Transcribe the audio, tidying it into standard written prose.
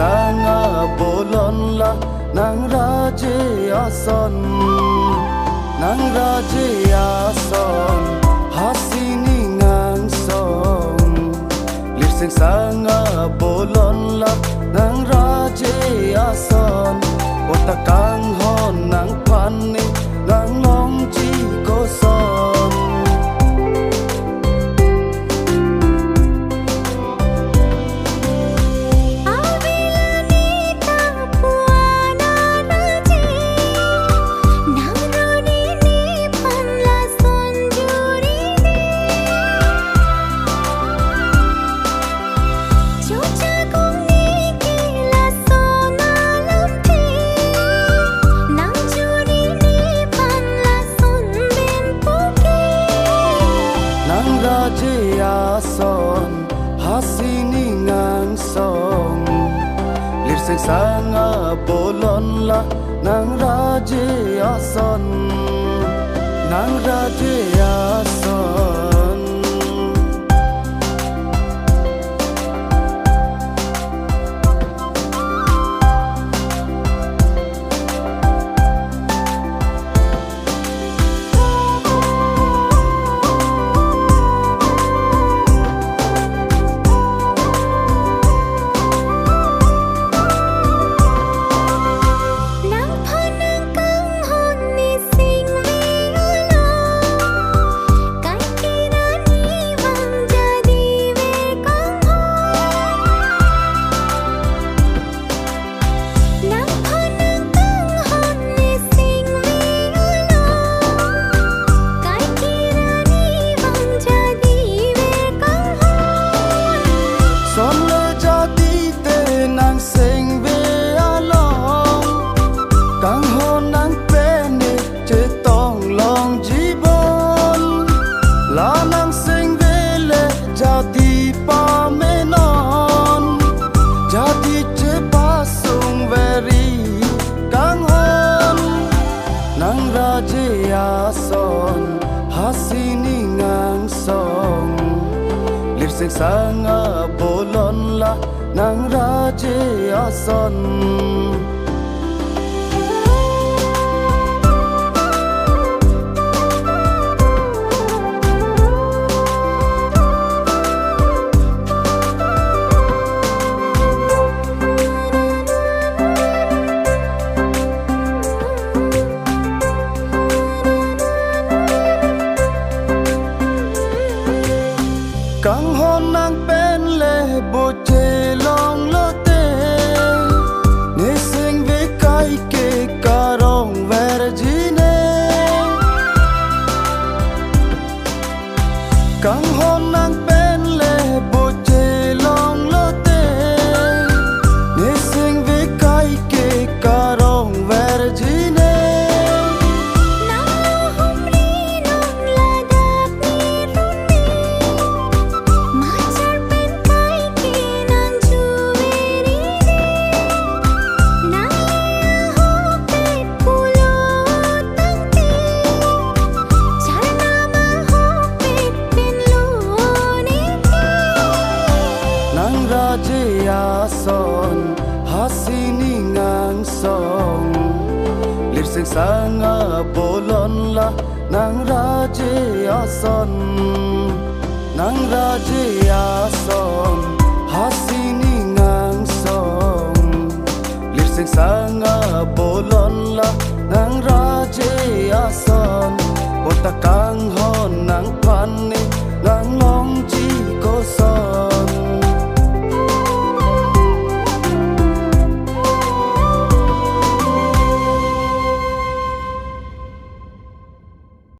sanga bolon la nang raje ason hasini ngang song lirseng sanga bolon la nang raje ason otakang hon nang pani nang long chi ko son son hasini ngang song lirseng sanga bolon la nang raje ason son hasini ngang song lirseng sanga bolon la nang raje ason kang hon nang pen le bo che long lo te ne sing ve kai ke karong ver jine kang hon nang pen le bo che long lo te ne sing ve kai ke karong ver jine son hasini ngang song lirseng sanga bolon la nang raje ason hasini ngang song lirseng sanga bolon la nang raje ason otakang hon nang